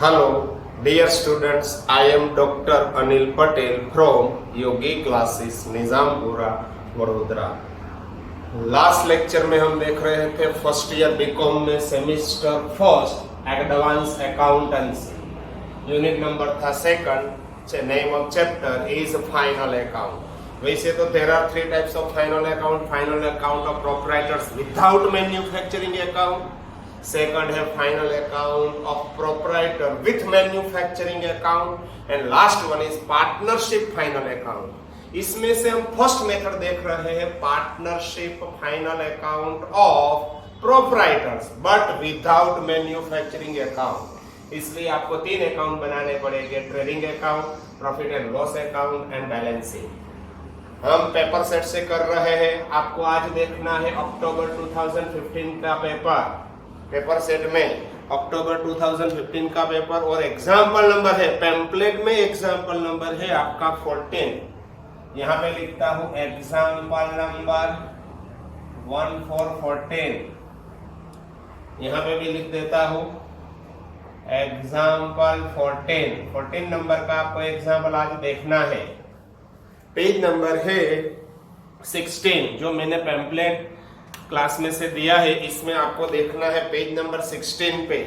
Hello, dear students. I am Dr. Anil Patel from Yogi Classes, Nizampura, Vadodara. Last lecture में हम देख रहे थे फर्स्ट ईयर बीकॉम में semester first advance accountancy, unit number था second, name of chapter is final account. वैसे तो there are three types of final account of proprietors without manufacturing account, second है final account of proprietor with manufacturing account, and last one is partnership final account. इसमें से हम first method देख रहे हैं, partnership final account of proprietors but without manufacturing account. इसलिए आपको तीन अकाउंट बनाने पड़ेंगे, trading account, profit and loss account and balance sheet. हम पेपर सेट से कर रहे हैं। आपको आज देखना है अक्टूबर 2015 का पेपर सेट में अक्टूबर 2015 का पेपर, और एग्जाम्पल नंबर है, पैम्पलेट में एग्जाम्पल नंबर है आपका 14। यहां पे लिखता हूं एग्जाम्पल नंबर 14। यहां पे भी लिख देता हूं एग्जाम्पल 14 नंबर का आपको एग्जाम्पल आज देखना है। पेज नंबर है 16 जो मैंने पैम्पलेट क्लास में से दिया है, इसमें आपको देखना है पेज नंबर 16 पे।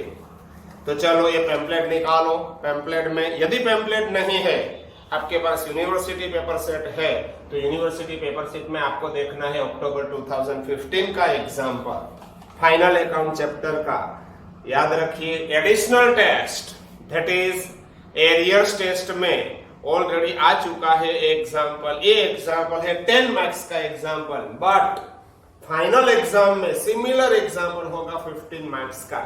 तो चलो ये पैम्पलेट निकालो। पैम्पलेट में यदि पैम्पलेट नहीं है, आपके पास यूनिवर्सिटी पेपर सेट है, तो यूनिवर्सिटी पेपर सेट में आपको देखना है अक्टूबर 2015 का एग्जाम्पल फाइनल अकाउंट चैप्टर का। याद रखिए additional test that is arrears test में ऑलरेडी आ चुका है एग्जाम्पल। ये एग्जाम्पल है 10 मार्क्स का एग्जाम्पल, बट फाइनल एग्जाम में सिमिलर एग्जाम्पल होगा 15 मार्क्स का।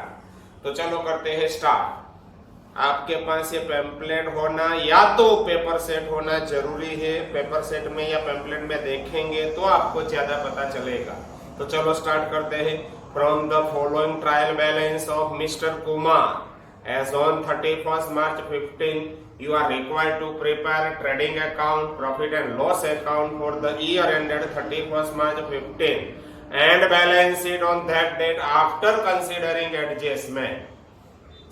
तो चलो करते हैं स्टार्ट। आपके पास ये पैम्पलेट होना या तो पेपर सेट होना जरूरी है। पेपर सेट में या पैम्पलेट में देखेंगे तो आपको ज्यादा पता चलेगा। तो चलो स्टार्ट करते हैं। From the following trial balance of mister Kumar as on 31st March 15, you are required to prepare a trading account, profit and loss account for the year ended 31st March 15 and balance sheet on that date after considering adjustment।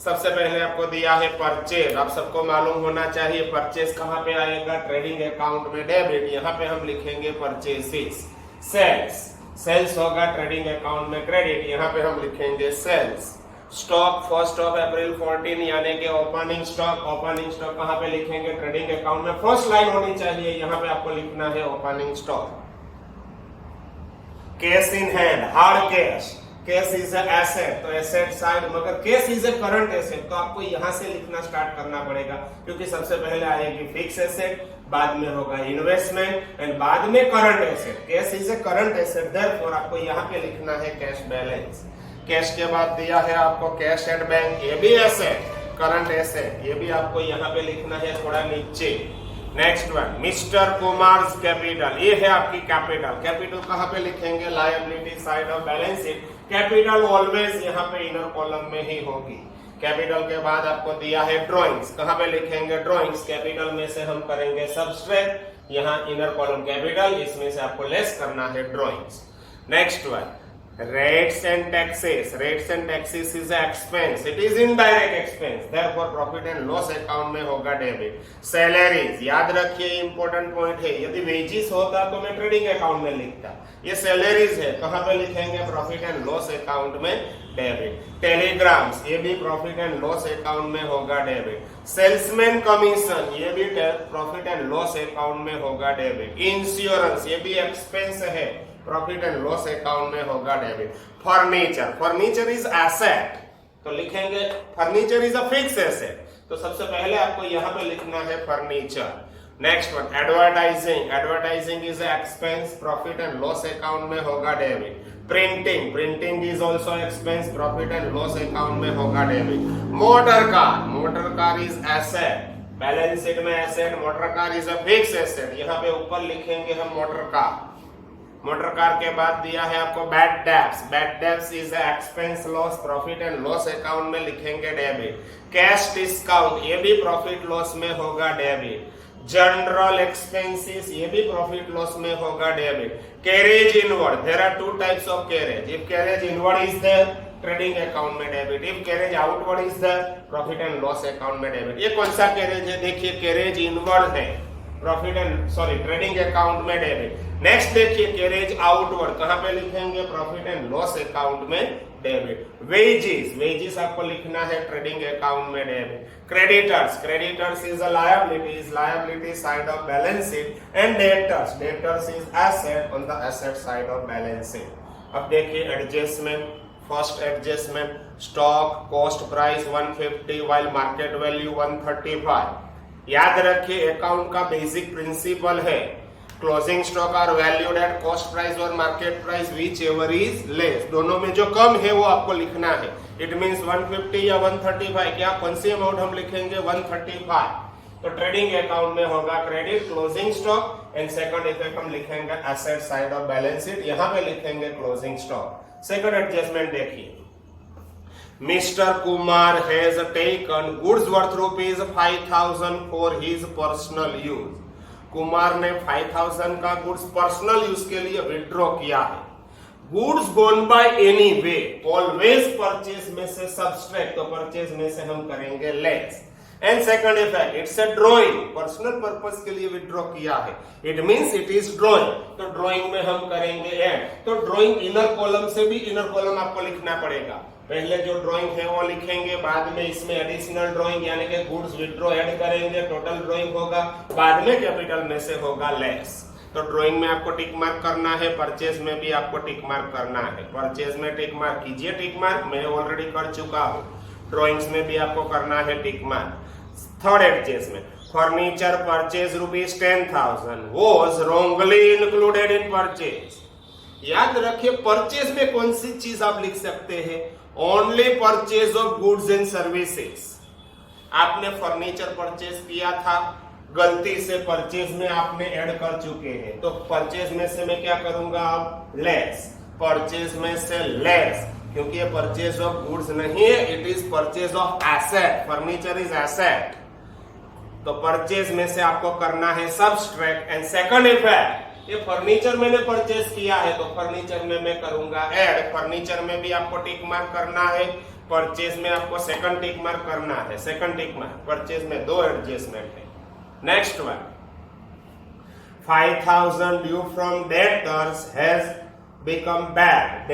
सबसे पहले आपको दिया है purchase. आप सबको मालूम होना चाहिए परचेज कहाँ पे आएगा, ट्रेडिंग अकाउंट में डेबिट। यहाँ पे हम लिखेंगे परचेसेस। सेल्स होगा ट्रेडिंग अकाउंट में क्रेडिट, यहाँ पे हम लिखेंगे सेल्स। स्टॉक 1 अप्रैल 14 यानी कि ओपनिंग स्टॉक कहाँ पे लिखेंगे, ट्रेडिंग अकाउंट में फर्स्ट लाइन होनी चाहिए, यहाँ पे आपको लिखना है opening stock. Cash in hand, hard cash is asset, तो एसेट साइड, मगर cash is a current asset, तो आपको यहां से लिखना स्टार्ट करना पड़ेगा, क्योंकि सबसे पहले आएगी फिक्स एसेट, बाद में होगा इन्वेस्टमेंट एंड बाद में current asset. Cash is a current asset, therefore आपको यहाँ पे लिखना है कैश बैलेंस। कैश के बाद दिया है आपको कैश एट बैंक, ये भी एसेट, करंट एसेट, ये भी आपको यहाँ पे लिखना है थोड़ा नीचे। Next one mister Kumars capital, ये है आपकी कैपिटल कहाँ पे लिखेंगे, liability side of balance sheet. Capital always यहाँ पे इनर कॉलम में ही होगी। कैपिटल के बाद आपको दिया है ड्रॉइंग्स, कहाँ पे लिखेंगे ड्रॉइंग्स। कैपिटल में से हम करेंगे सब्सट्रैक्ट, यहाँ इनर कॉलम कैपिटल, इसमें से आपको लेस करना है drawings. Next one rates and taxes is a expense, it is indirect expense, therefore profit and loss account में होगा डेबिट। सैलरीज याद रखिए इंपॉर्टेंट पॉइंट है, यदि वेजिस होता तो मैं ट्रेडिंग अकाउंट में लिखता, ये सैलरीज है, कहाँ पे लिखेंगे, प्रॉफिट एंड लॉस अकाउंट में डेबिट। टेलीग्राम्स, ये भी प्रॉफिट एंड लॉस अकाउंट में होगा डेबिट। सेल्समैन कमीशन, ये भी प्रॉफिट एंड लॉस अकाउंट में होगा डेबिट। इंश्योरेंस, ये भी एक्सपेंस है, प्रॉफिट एंड लॉस अकाउंट में होगा डेबिट। फर्नीचर इज एसेट, तो लिखेंगे furniture is a fix asset, तो सबसे पहले आपको यहाँ पे लिखना है furniture. Next one advertising is expense, profit and loss account में होगा debit. Printing is also expense, profit and loss account में होगा debit. Motor car is asset, balance sheet में asset, motor car is a fix asset, यहाँ पे ऊपर लिखेंगे हम मोटर कार के बाद दिया है आपको bad debts is expense loss, profit and loss account में लिखेंगे डेबिट। कैश डिस्काउंट, ये भी प्रॉफिट लॉस में होगा डेबिट। जनरल एक्सपेंसेस, ये भी प्रॉफिट लॉस में होगा debit. Carriage inward, there are two types of carriage, if carriage inward is there trading account में debit. If carriage outward is the profit and loss account में debit. ये कौन सा carriage है? देखिए कैरेज इनवर्ड है, प्रॉफिट एंड ट्रेडिंग अकाउंट में debit. Next देखिए कैरेज आउटवर्ड, कहां पे लिखेंगे? प्रॉफिट एंड लॉस अकाउंट में डेबिट। वेजेस आपको लिखना है ट्रेडिंग अकाउंट में debit. Creditors is a liability side of balance sheet and debtors is asset on the asset side of balance sheet. अब देखिए adjustment, first adjustment, stock cost price 150 while market value 135। याद रखिए account का basic principle है closing stock are valued at cost price और market price whichever is less. दोनों में जो कम है वो आपको लिखना है। इट मींस 150 या 135, क्या कौन सी अमाउंट हम लिखेंगे? 135। तो ट्रेडिंग अकाउंट में होगा credit closing stock and second effect हम लिखेंगे asset side of balance sheet, यहां पे लिखेंगे क्लोजिंग स्टॉक। सेकंड एडजस्टमेंट देखिए, Mr. Kumar has taken goods worth rupees 5,000 for his personal use. Kumar ने 5,000 का गुड्स पर्सनल यूज के लिए विड्रॉ किया है। Goods gone by any way, always purchase में से सब्सट्रैक्ट, तो परचेज में से हम करेंगे less. And second effect, it's a drawing, personal purpose के लिए विड्रॉ किया है, it means it is drawing, तो ड्राइंग में हम करेंगे ऐड। तो ड्राइंग इनर कॉलम से भी इनर कॉलम आपको लिखना पड़ेगा। पहले जो ड्राइंग है वो लिखेंगे, बाद में इसमें एडिशनल ड्राइंग यानी कि गुड्स विड्रॉ ऐड करेंगे, टोटल ड्राइंग होगा, बाद में कैपिटल में से होगा लेस। तो ड्राइंग में आपको टिक मार्क करना है, परचेज में भी आपको टिक मार्क करना है। परचेज में टिक मार्क कीजिए, टिक मार्क मैं ऑलरेडी कर चुका हूं। ड्राइंग्स में भी आपको करना है tick mark. Third adjustment, furniture purchase rupees 10,000 was wrongly included in purchase. याद रखिए परचेज में कौन सी चीज आप लिख सकते हैं? Only purchase of goods and services. आपने फर्नीचर परचेज किया था, गलती से परचेज में आपने ऐड कर चुके हैं, तो परचेज में से मैं क्या करूंगा? अब लेस, परचेज में से लेस, क्योंकि ये परचेज ऑफ गुड्स नहीं है, it is purchase of asset. Furniture is asset, तो परचेज में से आपको करना है सब्सट्रैक्ट। एंड सेकंड इफेक्ट, ये फर्नीचर मैंने परचेज किया है तो फर्नीचर में मैं करूंगा ऐड। फर्नीचर में भी आपको टिक मार्क करना है, परचेज में आपको सेकंड टिक मार्क करना है, सेकंड टिक मार्क। परचेज में दो एडजस्टमेंट है। Next one, 5,000 due from debtors has become bad.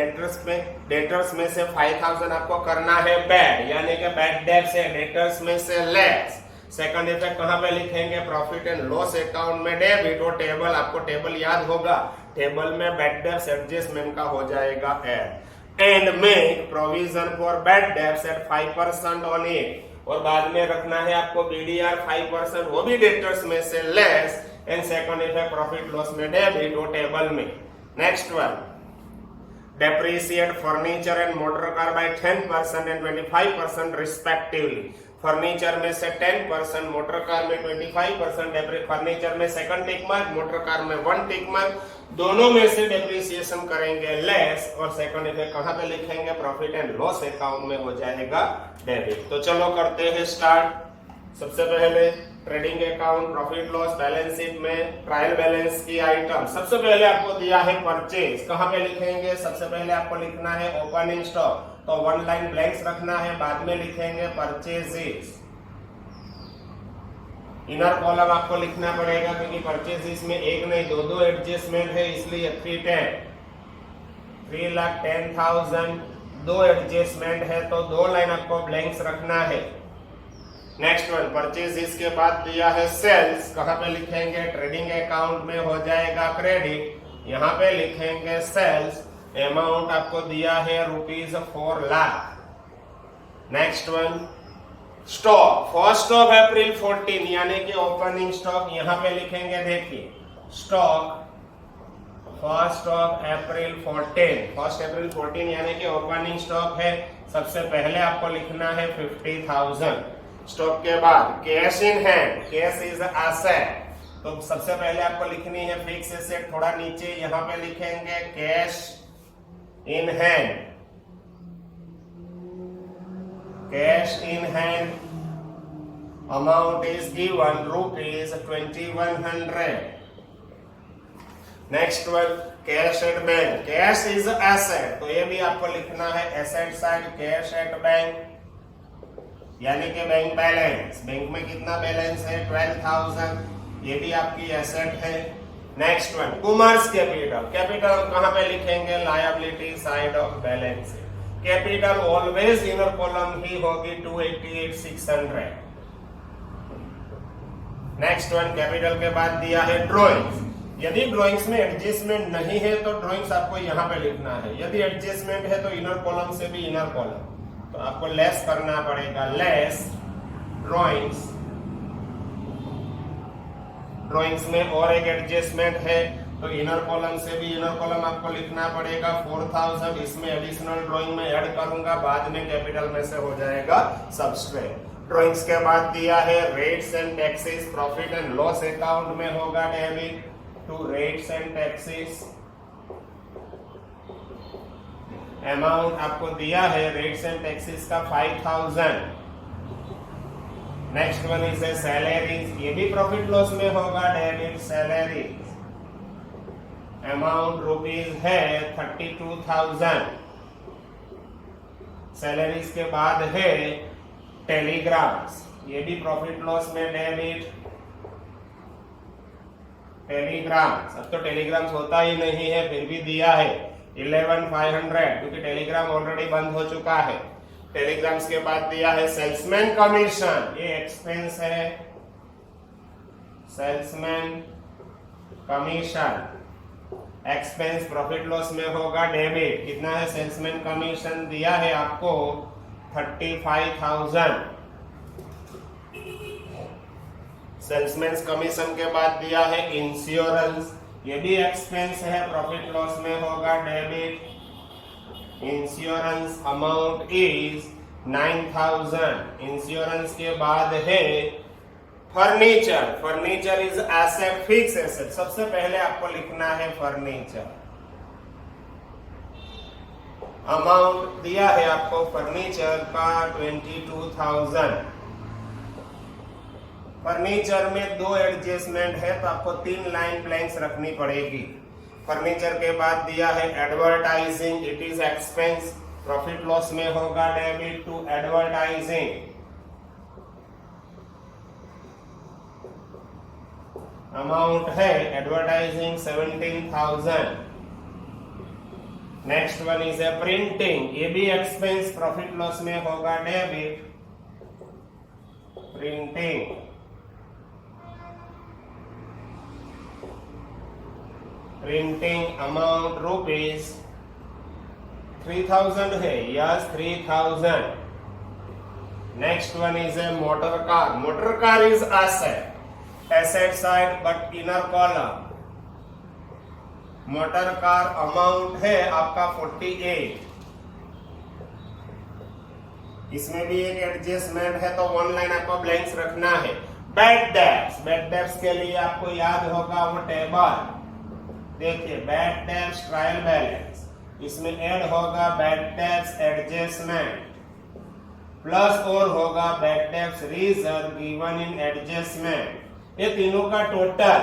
Debtors में से 5,000 आपको करना है बैड, यानी कि बैड डेट्स है, डेटर्स में से लेस। सेकंड इफेक्ट कहां पे लिखेंगे? प्रॉफिट एंड लॉस अकाउंट में डेबिट। और टेबल, आपको टेबल याद होगा, टेबल में बैड डेब्ट्स एडजस्टमेंट का हो जाएगा add. And make provision for bad debts at 5% on it. और बाद में रखना है आपको बीडीआर 5%, वो भी डेटर्स में से less. And second effect profit loss में डेबिट और टेबल में। Next one, depreciate furniture and motor car by 10% and 25% respectively। Furniture में से 10%, मोटर कार में 25%। फर्नीचर में second tick mark, motor car में 1 टिक मार्क। दोनों में से डेप्रिसिएशन करेंगे लेस और सेकंड इफेक्ट कहां पे लिखेंगे? प्रॉफिट एंड लॉस अकाउंट में हो जाएगा डेबिट। तो चलो करते हैं स्टार्ट। सबसे पहले trading account, profit loss, balance sheet में ट्रायल बैलेंस की आइटम। सबसे पहले आपको दिया है परचेज, कहां पे लिखेंगे? सबसे पहले आपको लिखना है ओपनिंग स्टॉक, तो 1 लाइन ब्लैंक्स रखना है, बाद में लिखेंगे परचेजेस। इनर कॉलम आपको लिखना पड़ेगा क्योंकि परचेजेस में एक नहीं दो एडजस्टमेंट है, इसलिए 3,10,000 दो एडजस्टमेंट है, तो 2 लाइन आपको ब्लैंक्स रखना है। नेक्स्ट वन, परचेज के बाद दिया है सेल्स, कहां पे लिखेंगे? ट्रेडिंग अकाउंट में हो जाएगा क्रेडिट, यहां पे लिखेंगे सेल्स। अमाउंट आपको दिया है rupees 4 lakh. Next one, stock, 1 अप्रैल 14 यानी कि ओपनिंग स्टॉक, यहां पे लिखेंगे, देखिए स्टॉक 1 अप्रैल 14 यानी कि ओपनिंग स्टॉक है। सबसे पहले आपको लिखना है 50,000। स्टॉक के बाद cash in hand, cash is asset, तो सबसे पहले आपको लिखनी है फिक्स एसेट, थोड़ा नीचे यहां पे लिखेंगे cash in hand. Cash in hand amount is given rupees 2100। Next one, cash at bank, cash is asset, तो ये भी आपको लिखना है asset side cash at bank, यानी कि बैंक बैलेंस, बैंक में कितना बैलेंस है 12,000, ये भी आपकी एसेट है। Next one commerce capital, capital कहां पे लिखेंगे liability side of balance sheet, capital always inner column ही होगी 288,600। नेक्स्ट वन कैपिटल के बाद दिया है ड्राइंग्स, यदि ड्राइंग्स में एडजस्टमेंट नहीं है तो ड्राइंग्स आपको यहां पे लिखना है, यदि एडजस्टमेंट है तो इनर कॉलम से भी इनर कॉलम, तो आपको लेस करना पड़ेगा, लेस ड्राइंग्स, ड्राइंग्स में और एक एडजस्टमेंट है तो इनर कॉलम से भी इनर कॉलम आपको लिखना पड़ेगा 4,000, इसमें एडिशनल ड्राइंग में ऐड करूंगा, बाद में कैपिटल में से हो जाएगा सब्सट्रैक्ट। ड्राइंग्स के बाद दिया है rates and taxes, profit and loss account में होगा debit to rates and taxes, amount आपको दिया है रेट्स एंड टैक्सेस का 5,000। नेक्स्ट वन इज सैलरीज, ये भी प्रॉफिट लॉस में होगा डेबिट सैलरीज, अमाउंट रुपीज है 32,000। सैलरीज के बाद है टेलीग्राम्स, ये भी प्रॉफिट लॉस में डेबिट टेलीग्राम्स, अब तो टेलीग्राम्स होता ही नहीं है फिर भी दिया है 11,500, क्योंकि टेलीग्राम ऑलरेडी बंद हो चुका है। टेलीग्राम्स के बाद दिया है सेल्समैन कमीशन, ये एक्सपेंस है, salesman commission expense profit loss में होगा डेबिट, कितना है सेल्समैन कमीशन दिया है आपको 35,000। सेल्समैन कमीशन के बाद दिया है इंश्योरेंस, ये भी एक्सपेंस है, प्रॉफिट लॉस में होगा debit, insurance amount is 9,000। Insurance के बाद है furniture, furniture is asset fix asset, सबसे पहले आपको लिखना है फर्नीचर, अमाउंट दिया है आपको फर्नीचर का 22,000। फर्नीचर में दो एडजस्टमेंट है तो आपको 3 लाइन ब्लैंक्स रखनी पड़ेगी। फर्नीचर के बाद दिया है advertising, it is expense, profit loss में होगा डेबिट टू एडवर्टाइजिंग, अमाउंट है advertising 17,000। Next one is a printing, ये भी एक्सपेंस, प्रॉफिट लॉस में होगा debit printing, printing amount rupees 3,000 है, yes 3,000। Next one is a motor car, motor car is asset, asset side but inner column, motor car amount है आपका 48, इसमें भी एक एडजस्टमेंट है तो 1 लाइन आपको ब्लैंक्स रखना है। बैड डेब्ट्स, बैड डेब्ट्स के लिए आपको याद होगा वो टेबल, देखिए बैड डेब्ट्स ट्रायल बैलेंस, इसमें ऐड होगा बैड डेब्ट्स एडजस्टमेंट प्लस और होगा bad debts reserve given in adjustment, ये तीनों का टोटल,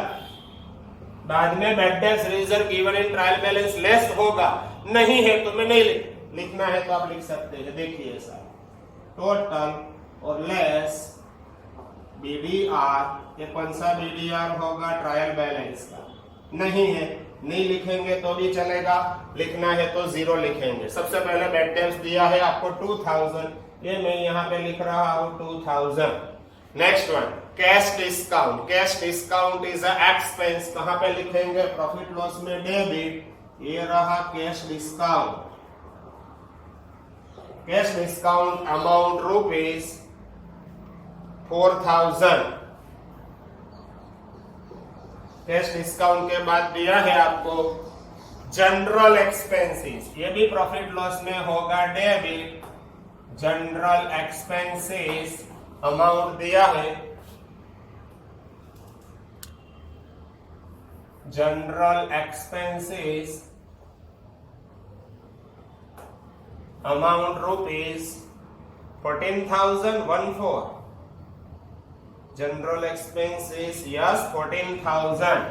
बाद में bad debts reserve given in trial balance less होगा, नहीं है तो मैं नहीं लिखना है तो आप लिख सकते हैं, देखिए ऐसा टोटल और लेस बीडीआर, ये कौन सा बीडीआर होगा ट्रायल बैलेंस का, नहीं है नहीं लिखेंगे तो भी चलेगा, लिखना है तो 0 लिखेंगे। सबसे पहले बैड डेब्ट्स दिया है आपको 2,000, ये मैं यहाँ पे लिख रहा हूँ 2,000। Next one cash discount, cash discount is a expense, कहां पे लिखेंगे प्रॉफिट लॉस में डेबिट, ये रहा cash discount, cash discount amount rupees 4,000। Cash discount के बाद दिया है आपको जनरल एक्सपेंसेस, ये भी प्रॉफिट लॉस में होगा डेबिट, जनरल एक्सपेंसेस अमाउंट दिया है general expenses amount rupees 14,014, general expenses yes 14,000।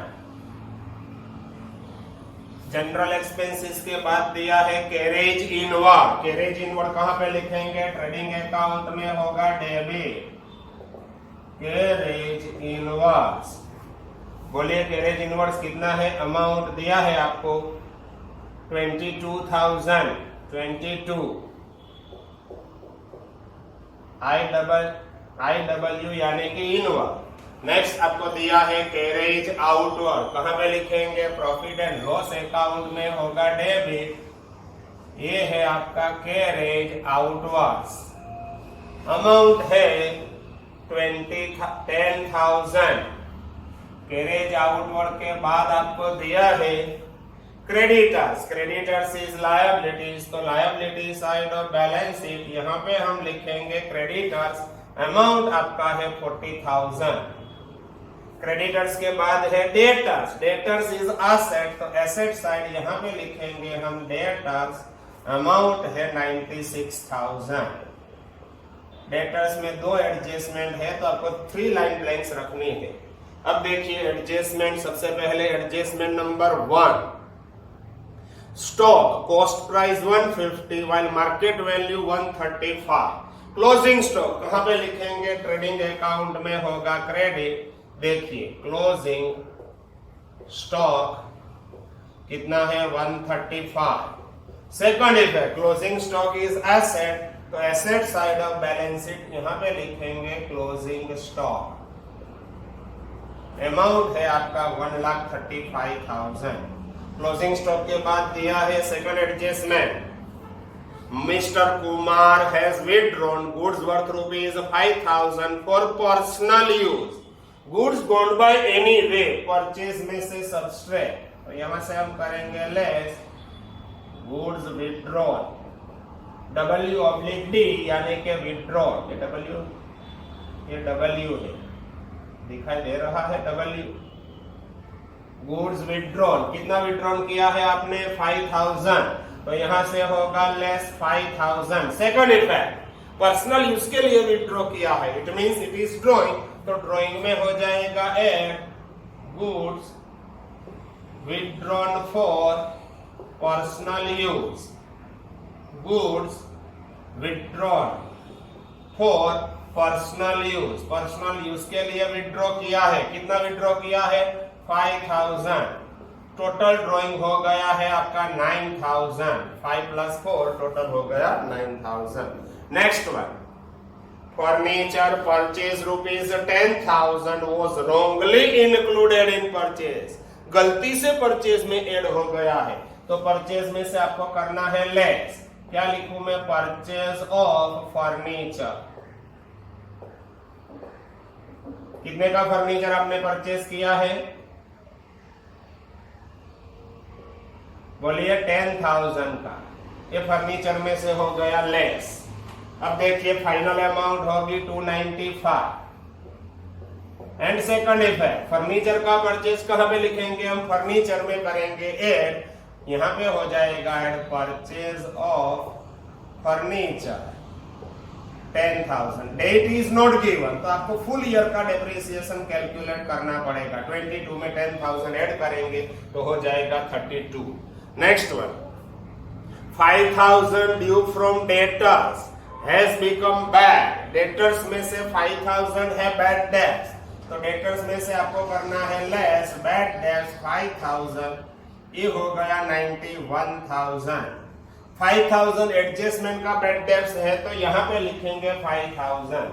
General expenses के बाद दिया है कैरेज इनवर्ड। कैरेज इनवर्ड कहां पे लिखेंगे? ट्रेडिंग अकाउंट में होगा डेबिट। कैरेज इनवर्ड्स, बोलिए कैरेज इनवर्ड्स कितना है? अमाउंट दिया है आपको 22,000, 22 IW यानी कि इनवर्ड। नेक्स्ट आपको दिया है कैरेज आउटवर्ड, कहां पे लिखेंगे? प्रॉफिट एंड लॉस अकाउंट में होगा डेबिट। ये है आपका कैरेज आउटवर्ड्स। अमाउंट है 10,000। कैरेज आउटवर्ड के बाद आपको दिया है क्रेडिटर्स। क्रेडिटर्स इज लायबिलिटीज, तो liability side of balance sheet यहाँ पे हम लिखेंगे क्रेडिटर्स। अमाउंट आपका है 40,000। क्रेडिटर्स के बाद है डेटर्स। डेटर्स इज एसेट, तो एसेट साइड यहाँ पे लिखेंगे हम डेटर्स। अमाउंट है 96,000। डेटर्स में 2 एडजस्टमेंट है, तो आपको 3 लाइन ब्लैंक्स रखनी है। अब देखिए एडजस्टमेंट, सबसे पहले adjustment number 1, stock cost price 150 while market value 135। Closing stock कहां पे लिखेंगे? ट्रेडिंग अकाउंट में होगा क्रेडिट। देखिए क्लोजिंग स्टॉक कितना है? 135। Second effect, closing stock is asset, तो asset side of balance sheet यहां पे लिखेंगे क्लोजिंग स्टॉक। अमाउंट है आपका 1,35,000। क्लोजिंग स्टॉक के बाद दिया है second adjustment, mister Kumar has withdrawn goods worth ₹5,000 for personal use. Goods gone by any way, purchase में से सब्सट्रैक्ट, तो यहां से हम करेंगे लेस गुड्स विथड्रॉन, W/D यानी कि विथड्रॉन। ये W है, दिखाई दे रहा है W। गुड्स विथड्रॉन, कितना विथड्रॉन किया है आपने? 5,000, तो यहां से होगा less 5,000। Second effect, personal use के लिए विथड्रॉ किया है, it means it is drawing, तो ड्रॉइंग में हो जाएगा add goods withdrawn for personal use. Goods withdrawn for personal use, personal use के लिए विथड्रॉ किया है। कितना विथड्रॉ किया है? 5,000। टोटल ड्रॉइंग हो गया है आपका 9,000। 5 + 4 टोटल हो गया 9,000। Next one, furniture purchase ₹10,000 was wrongly included in purchase। गलती से परचेज में ऐड हो गया है, तो परचेज में से आपको करना है लेस। क्या लिखूं मैं? Purchase of furniture. कितने का फर्नीचर आपने परचेज किया है? बोलिए 10,000 का। ये फर्नीचर में से हो गया लेस। अब देखिए फाइनल अमाउंट होगी 295। एंड सेकंड इफेक्ट, फर्नीचर का परचेज कहां पे लिखेंगे? हम फर्नीचर में करेंगे ऐड, यहां पे हो जाएगा add purchase of furniture 10,000। Date is not given, तो आपको फुल ईयर का डेप्रिसिएशन कैलकुलेट करना पड़ेगा। 22 में 10,000 ऐड करेंगे तो हो जाएगा 32। Next one, 5,000 due from debtors has become bad. Debtors में से 5,000 है बैड डेट्स, तो डेटर्स में से आपको करना है लेस बैड डेट्स 5,000। ये हो गया 91,000। 5,000 एडजस्टमेंट का बैड डेट्स है, तो यहां पे लिखेंगे 5,000।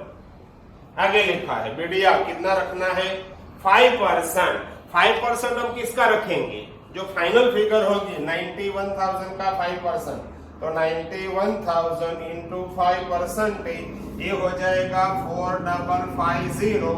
आगे लिखा है बीडिया कितना रखना है? 5%। 5% हम किसका रखेंगे? जो फाइनल फिगर होगी 91,000 का 5%, तो 91,000 इंटू 5%, ये हो जाएगा 4,550।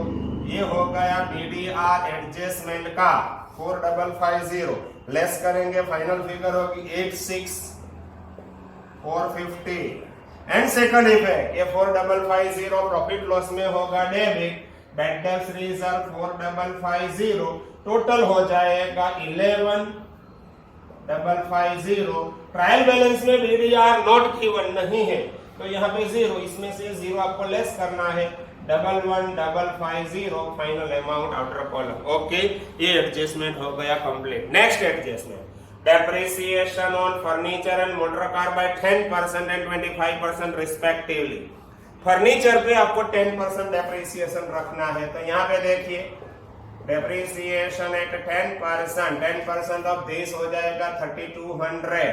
ये हो गया BDR एडजस्टमेंट का 4,550। लेस करेंगे फाइनल फिगर होगी 86,450। एंड सेकंड इफेक्ट, ये 4,550 प्रॉफिट लॉस में होगा debit. Bad debts reserve 4,550, total हो जाएगा 11,550। ट्रायल बैलेंस में BDR नॉट गिवन नहीं है, तो यहाँ पे 0, इसमें से 0 आपको लेस करना है। 11,550 final amount outer column. Okay, ये एडजस्टमेंट हो गया complete. Next adjustment, depreciation on furniture and motor car by 10% and 25% respectively. Furniture पे आपको 10% डेप्रिसिएशन रखना है, तो यहाँ पे देखिए डेप्रिसिएशन एट 10% ऑफ दिस हो जाएगा 3200।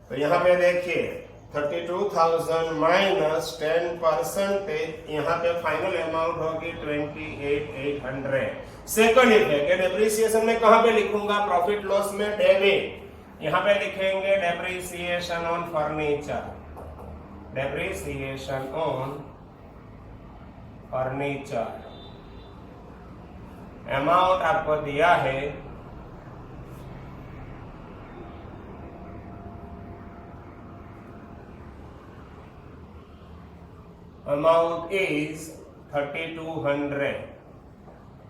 तो यहाँ पे देखिए 32,000 माइनस 10%, यहाँ पे फाइनल अमाउंट होगी 28,800। सेकंड इफेक्ट है डेप्रिसिएशन में कहां पे लिखूंगा, प्रॉफिट लॉस में डेबिट, यहां पे लिखेंगे depreciation on furniture, depreciation on furniture. Amount आपको दिया है अमाउंट इज 3200।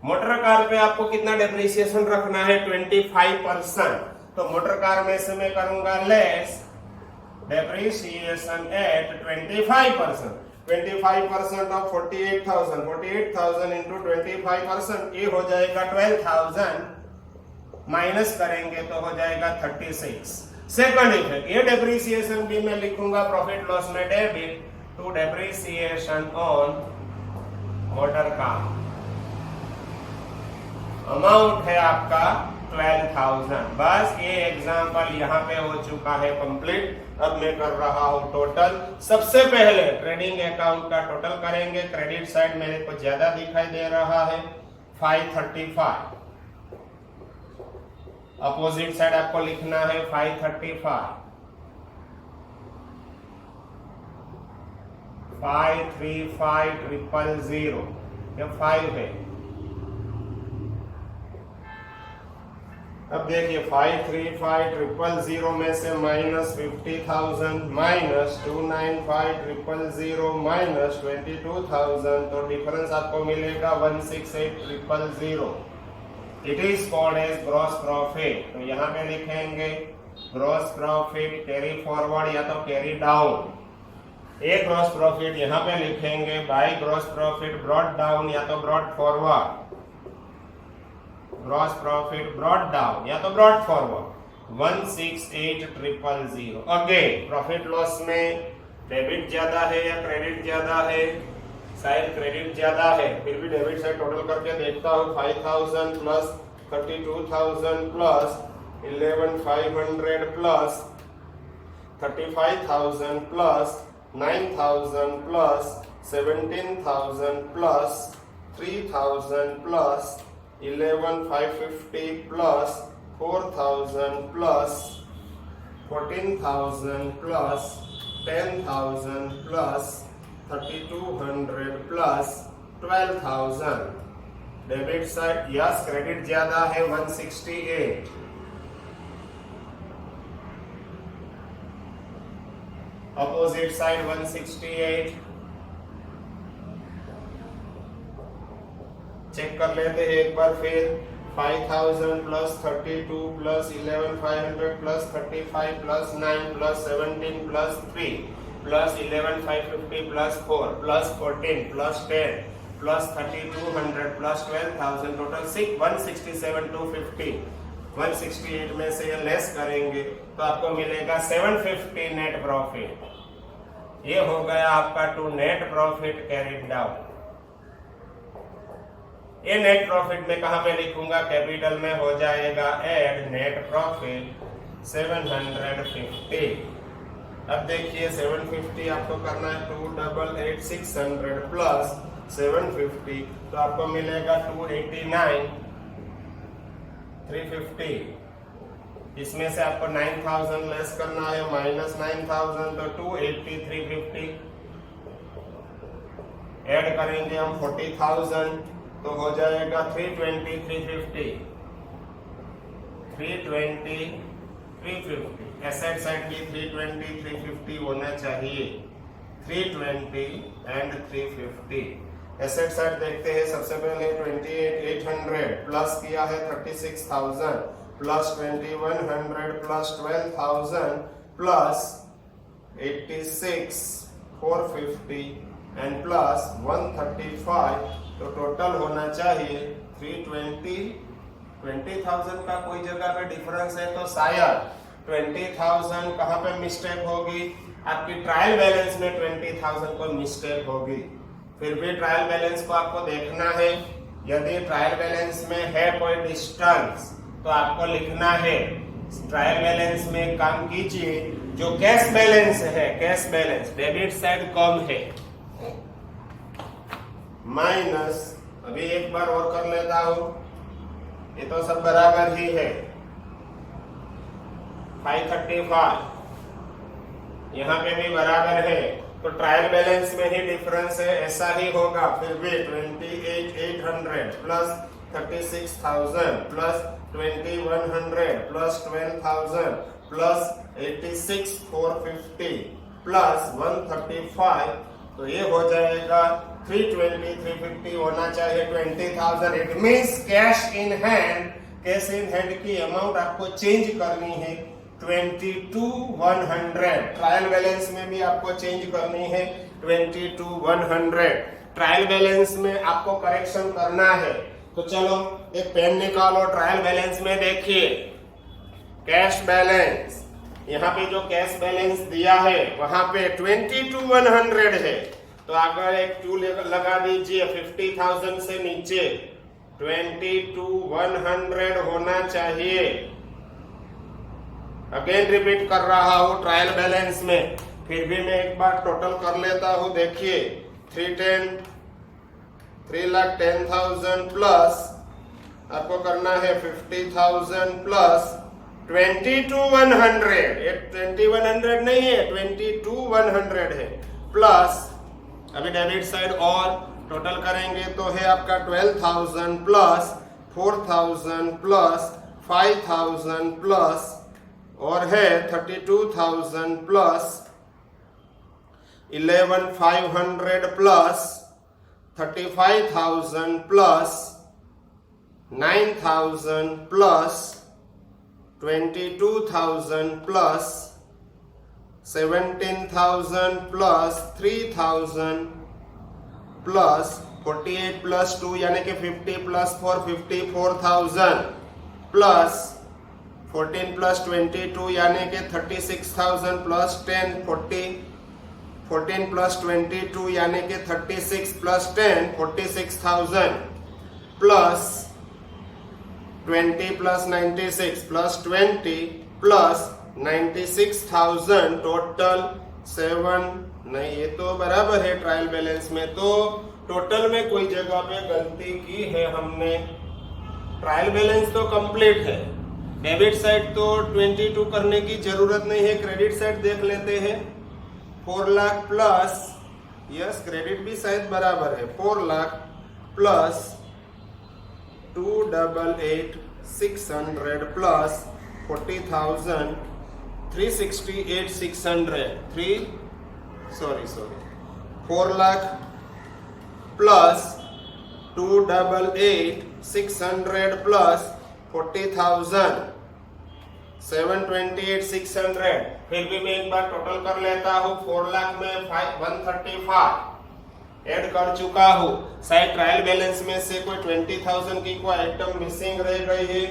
मोटर कार पे आपको कितना डेप्रिसिएशन रखना है, 25%। तो मोटर कार में से मैं करूंगा less depreciation eight 25%। 25% of 48,000, 48,000 into 25%, ये हो जाएगा 12,000, माइनस करेंगे तो हो जाएगा 36। सेकंड इफेक्ट, ये डेप्रिसिएशन भी मैं लिखूंगा प्रॉफिट लॉस में debit to depreciation on motor car. Amount है आपका 12,000। बस ये एग्जाम्पल यहाँ पे हो चुका है कंप्लीट। अब मैं कर रहा हूँ टोटल। सबसे पहले ट्रेडिंग अकाउंट का टोटल करेंगे। क्रेडिट साइड मेरे को ज्यादा दिखाई दे रहा है 535, अपोजिट साइड आपको लिखना है 535, 535,000, ये 5 है। अब देखिए 535,000 में से माइनस 50,000 माइनस 295,000 माइनस 22,000, तो डिफरेंस आपको मिलेगा 168,000। It is called as gross profit. तो यहाँ पे लिखेंगे ग्रॉस प्रॉफिट कैरी फॉरवर्ड या तो कैरी डाउन। एक ग्रॉस प्रॉफिट यहाँ पे लिखेंगे by gross profit brought down या तो brought forward. Gross profit brought down या तो brought forward 168,000। Again profit loss में डेबिट ज्यादा है या क्रेडिट ज्यादा है, शायद क्रेडिट ज्यादा है, फिर भी डेबिट साइड टोटल करके देखता हूँ। 5,000 plus 32,000 plus 11,500 plus 35,000 plus 9,000 plus 17,000 plus 3,000 plus 11,550 plus 4,000 plus 14,000 plus 10,000 plus 3,200 plus 12,000। Debit side yes credit ज्यादा है 168, अपोजिट साइड 168। चेक कर लेते हैं एक बार फिर। 5,000 plus 32 plus 11,500 plus 35 plus 9 plus 17 plus 3 plus 11,550 plus 4 plus 14 plus 10 plus 3,200 plus 12,000, total 167,250। 168 में से ये लेस करेंगे तो आपको मिलेगा 750 नेट प्रॉफिट। ये हो गया आपका to net profit carried down. ये नेट प्रॉफिट में कहां पे लिखूंगा, कैपिटल में हो जाएगा एड नेट प्रॉफिट 750। अब देखिए 750 आपको करना है 288,600 प्लस 750, तो आपको मिलेगा 289,350। इसमें से आपको 9,000 लेस करना है, माइनस 9,000 तो 280,350। ऐड करेंगे हम 40,000 तो हो जाएगा 320,350। 320,350। एसेट साइड भी 320,350 होना चाहिए। 320 एंड 350। एसेट साइड देखते हैं। सबसे पहले 28,800 प्लस किया है 36,000 plus 2,100 plus 12,000 plus 86,450 and plus 135, तो टोटल होना चाहिए 320 20,000 का कोई जगह पे डिफरेंस है तो शायद 20,000 कहाँ पे मिस्टेक होगी, आपकी ट्रायल बैलेंस में 20,000 को मिस्टेक होगी। फिर भी ट्रायल बैलेंस को आपको देखना है। यदि ट्रायल बैलेंस में है कोई डिस्टेंस तो आपको लिखना है, ट्रायल बैलेंस में काम कीजिए, जो कैश बैलेंस है, कैश बैलेंस डेबिट साइड कम है, माइनस, अभी एक बार और कर लेता हूं, ये तो सब बराबर ही है, 535 यहाँ पे भी बराबर है, तो ट्रायल बैलेंस में ही डिफरेंस है, ऐसा ही होगा। फिर भी 28,800 plus 36,000 plus 2,100 plus 12,000 plus 86,450 plus 135, तो ये हो जाएगा 320, 350 होना चाहिए 20,000। It means cash in hand, cash in hand की अमाउंट आपको चेंज करनी है 22,100। ट्रायल बैलेंस में भी आपको चेंज करनी है 22,100। ट्रायल बैलेंस में आपको करेक्शन करना है, तो चलो एक पेन निकालो। ट्रायल बैलेंस में देखिए कैश बैलेंस, यहाँ पे जो कैश बैलेंस दिया है वहां पे 22,100 है, तो अगर एक 2 लगा दीजिए 50,000 से नीचे 22,100 होना चाहिए। अगेन रिपीट कर रहा हूं ट्रायल बैलेंस में, फिर भी मैं एक बार टोटल कर लेता हूं। देखिए 3,10,000 प्लस आपको करना है 50,000 प्लस 22,100, ये 2100 नहीं है, 22,100 है, प्लस अभी डेबिट साइड और टोटल करेंगे तो है आपका 12,000 प्लस 4,000 प्लस 5,000 प्लस और है 32,000 plus 11,500 plus 35,000 plus 9,000 plus 22,000 plus 17,000 plus 3,000 plus 48 plus 2 यानी कि 50 प्लस 4 54,000 प्लस 14 प्लस 22 यानी कि 36,000 प्लस 10 14 प्लस 22 यानी कि 36 plus 10 46,000 plus 20 plus 96 plus 20 plus 96,000 total 7 नहीं, ये तो बराबर है ट्रायल बैलेंस में, तो टोटल में कोई जगह पे गलती की है हमने। ट्रायल बैलेंस तो कंप्लीट है, डेबिट साइड तो 22 करने की जरूरत नहीं है, क्रेडिट साइड देख लेते हैं। 4 लाख प्लस, यस क्रेडिट भी शायद बराबर है, 4 lakh plus 288,600 plus 40,000 368,600 4 lakh plus 288,600 plus 40,000 728,600। फिर भी मैं एक बार टोटल कर लेता हूँ। 4 लाख में 135 ऐड कर चुका हूँ। शायद ट्रायल बैलेंस में से कोई 20,000 की कोई आइटम मिसिंग रह गई है।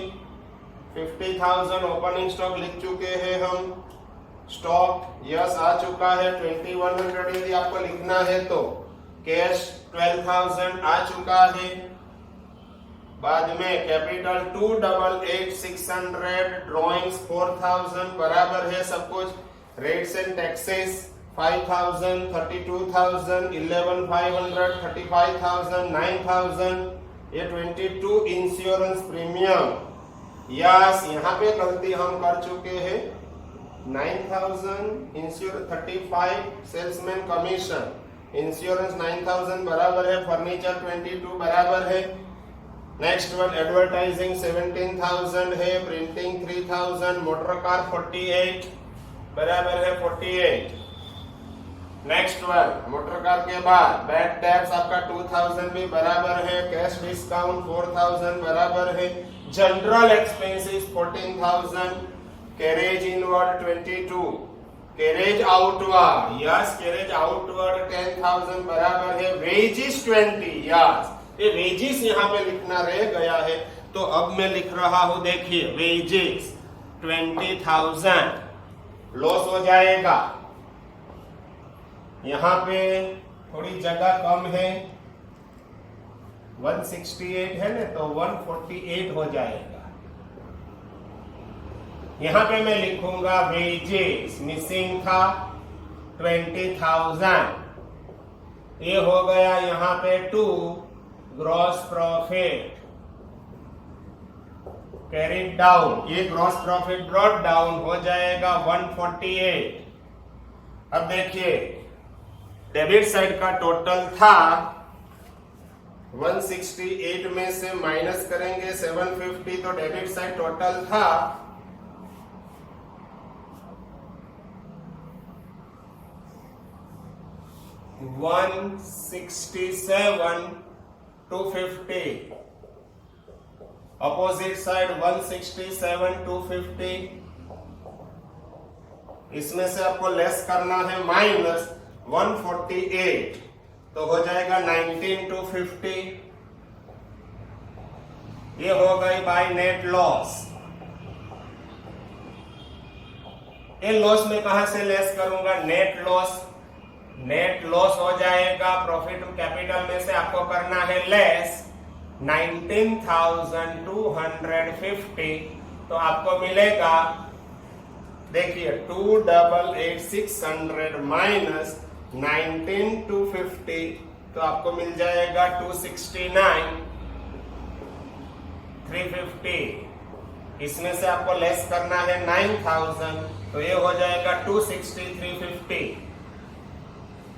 50,000 ओपनिंग स्टॉक लिख चुके हैं हम। स्टॉक यस आ चुका है। 2100 यदि आपको लिखना है तो कैश 12,000 आ चुका है। बाद में कैपिटल 288,600 ड्रॉइंग्स 4,000 बराबर है सब कुछ। रेट्स एंड टैक्सेस 5,000 32,000 11,500 35,000 9,000 ये 22 इंश्योरेंस प्रीमियम। यस यहाँ पे गलती हम कर चुके हैं। 9,000 इंश्योरेंस 35 सेल्समैन कमीशन इंश्योरेंस 9,000 बराबर है। फर्नीचर 22 बराबर है। नेक्स्ट वन एडवर्टाइजिंग 17,000 है। प्रिंटिंग 3,000 मोटर कार 48 बराबर है 48। नेक्स्ट वन मोटर कार के बाद बैड टैक्स आपका 2,000 भी बराबर है। कैश डिस्काउंट 4,000 बराबर है। General expenses 14,000। Carriage inward 22। Carriage outward yes carriage outward 10,000 बराबर है। वेजिस 20 यस ये वेजिस यहाँ पे लिखना रह गया है। तो अब मैं लिख रहा हूं, देखिए वेजेस 20,000 लॉस हो जाएगा। यहां पे थोड़ी जगह कम है, 168 है ना, तो 148 हो जाएगा। यहां पे मैं लिखूंगा वेजेस, मिसिंग था 20,000, ये हो गया यहां पे 2, ग्रॉस प्रॉफिट कैरिड डाउन, ये ग्रॉस प्रॉफिट ब्रॉट डाउन हो जाएगा 148। अब देखिए डेबिट साइड का टोटल था 168 में से माइनस करेंगे 750, तो डेबिट साइड टोटल था 167,250, अपोजिट साइड 167,250, इसमें से आपको लेस करना है माइनस 148, तो हो जाएगा 19,250, ये हो गई बाय नेट लॉस। ये लॉस में कहां से लेस करूंगा, नेट लॉस, नेट लॉस हो जाएगा प्रॉफिट टू कैपिटल में से आपको करना है लेस 19,250, तो आपको मिलेगा, देखिए 288,600 माइनस 19,250, तो आपको मिल जाएगा 269,350, इसमें से आपको लेस करना है 9,000, तो ये हो जाएगा 260,350,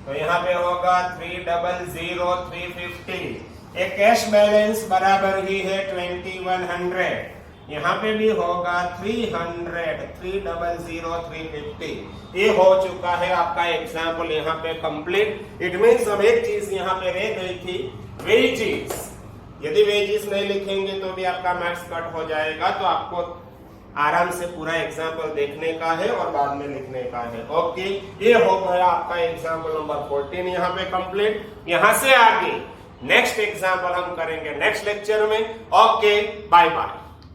तो यहाँ पे होगा 300,350। एक कैश बैलेंस बराबर ही है 2100, यहाँ पे भी होगा 300,350। ये हो चुका है आपका एग्जाम्पल यहाँ पे कंप्लीट। इट मीन्स अब एक चीज यहाँ पे रह गई थी, वेजेस। यदि वेजेस नहीं लिखेंगे तो भी आपका मार्क्स कट हो जाएगा, तो आपको आराम से पूरा एग्जाम्पल देखने का है और बाद में लिखने का है। ओके, ये हो गया आपका एग्जाम्पल नंबर 14 यहाँ पे कंप्लीट। यहाँ से आगे नेक्स्ट एग्जाम्पल हम करेंगे नेक्स्ट लेक्चर में। Okay, bye bye.